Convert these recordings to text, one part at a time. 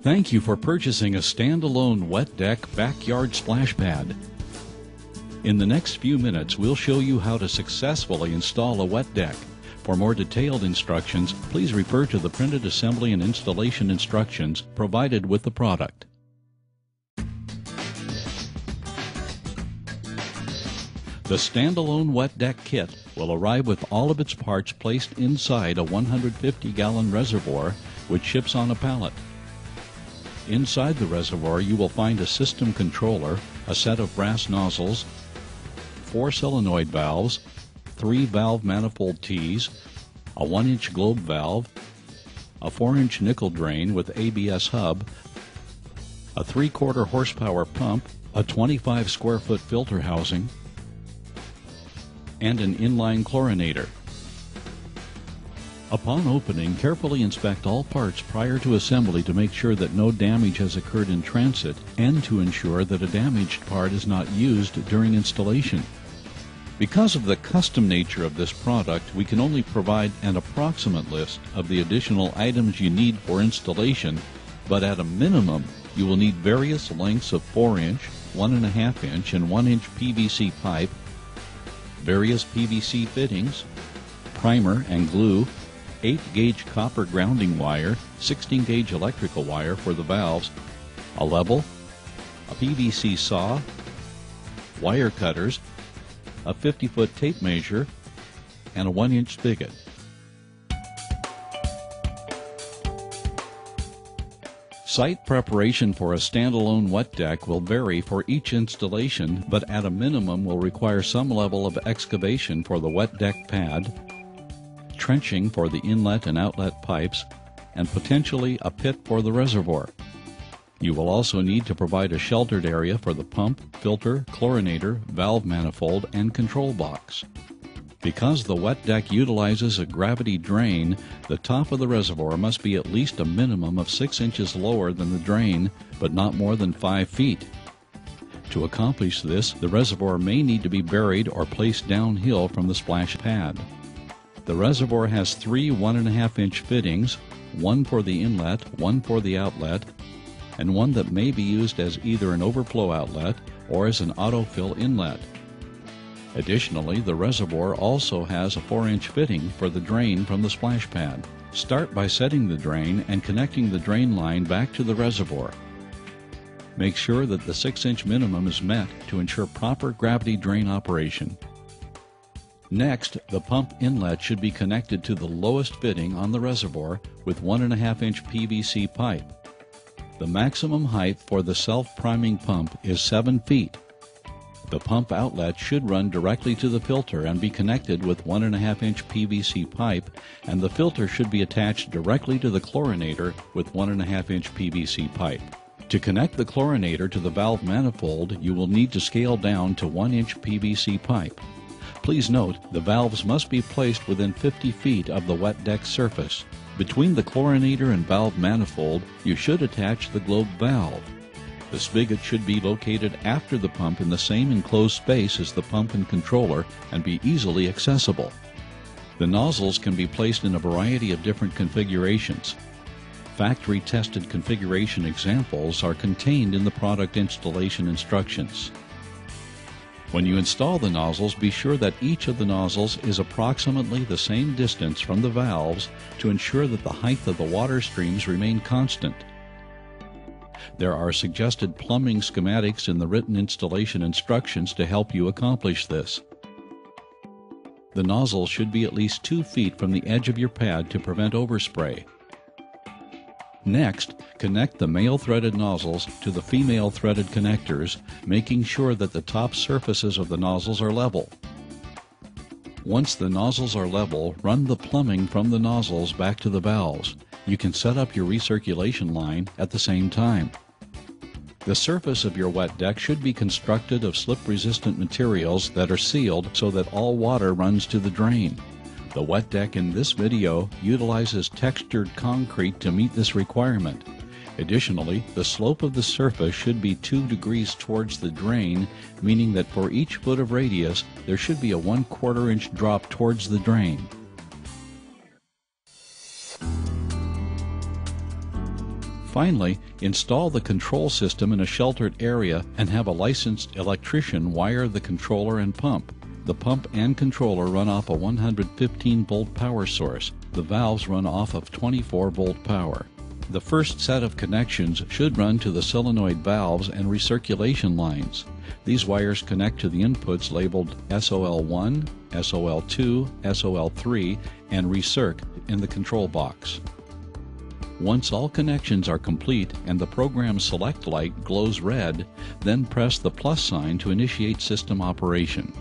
Thank you for purchasing a standalone WetDek Backyard Splash Pad. In the next few minutes, we'll show you how to successfully install a wet deck. For more detailed instructions, please refer to the printed assembly and installation instructions provided with the product. The standalone WetDek kit will arrive with all of its parts placed inside a 150-gallon reservoir, which ships on a pallet. Inside the reservoir, you will find a system controller, a set of brass nozzles, 4 solenoid valves, 3 valve manifold tees, a 1-inch globe valve, a 4-inch nickel drain with ABS hub, a 3/4 horsepower pump, a 25 square foot filter housing, and an inline chlorinator. Upon opening, carefully inspect all parts prior to assembly to make sure that no damage has occurred in transit and to ensure that a damaged part is not used during installation. Because of the custom nature of this product, we can only provide an approximate list of the additional items you need for installation, but at a minimum, you will need various lengths of 4-inch, 1.5-inch, and 1-inch PVC pipe, various PVC fittings, primer and glue, 8-gauge copper grounding wire, 16-gauge electrical wire for the valves, a level, a PVC saw, wire cutters, a 50-foot tape measure, and a 1-inch spigot. Site preparation for a standalone wet deck will vary for each installation, but at a minimum will require some level of excavation for the wet deck pad, trenching for the inlet and outlet pipes, and potentially a pit for the reservoir. You will also need to provide a sheltered area for the pump, filter, chlorinator, valve manifold, and control box. Because the wet deck utilizes a gravity drain, the top of the reservoir must be at least a minimum of 6 inches lower than the drain, but not more than 5 feet. To accomplish this, the reservoir may need to be buried or placed downhill from the splash pad. The reservoir has 3 1.5-inch fittings, one for the inlet, one for the outlet, and one that may be used as either an overflow outlet or as an autofill inlet. Additionally, the reservoir also has a 4-inch fitting for the drain from the splash pad. Start by setting the drain and connecting the drain line back to the reservoir. Make sure that the 6-inch minimum is met to ensure proper gravity drain operation. Next, the pump inlet should be connected to the lowest fitting on the reservoir with 1.5-inch PVC pipe. The maximum height for the self-priming pump is 7 feet. The pump outlet should run directly to the filter and be connected with 1.5-inch PVC pipe, and the filter should be attached directly to the chlorinator with 1.5-inch PVC pipe. To connect the chlorinator to the valve manifold, you will need to scale down to 1-inch PVC pipe. Please note, the valves must be placed within 50 feet of the wet deck surface. Between the chlorinator and valve manifold, you should attach the globe valve. The spigot should be located after the pump in the same enclosed space as the pump and controller and be easily accessible. The nozzles can be placed in a variety of different configurations. Factory-tested configuration examples are contained in the product installation instructions. When you install the nozzles, be sure that each of the nozzles is approximately the same distance from the valves to ensure that the height of the water streams remain constant. There are suggested plumbing schematics in the written installation instructions to help you accomplish this. The nozzle should be at least 2 feet from the edge of your pad to prevent overspray. Next, connect the male threaded nozzles to the female threaded connectors, making sure that the top surfaces of the nozzles are level. Once the nozzles are level, run the plumbing from the nozzles back to the valves. You can set up your recirculation line at the same time. The surface of your wet deck should be constructed of slip-resistant materials that are sealed so that all water runs to the drain. The wet deck in this video utilizes textured concrete to meet this requirement. Additionally, the slope of the surface should be 2 degrees towards the drain, meaning that for each foot of radius, there should be a 1/4 inch drop towards the drain. Finally, install the control system in a sheltered area and have a licensed electrician wire the controller and pump. The pump and controller run off a 115-volt power source. The valves run off of 24-volt power. The first set of connections should run to the solenoid valves and recirculation lines. These wires connect to the inputs labeled SOL1, SOL2, SOL3, and recirc in the control box. Once all connections are complete and the program select light glows red, then press the plus sign to initiate system operation.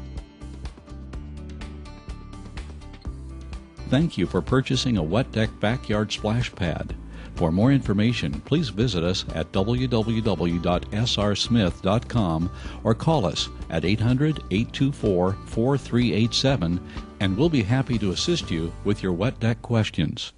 Thank you for purchasing a WetDek Backyard Splash Pad. For more information, please visit us at www.srsmith.com or call us at 800-824-4387, and we'll be happy to assist you with your WetDek questions.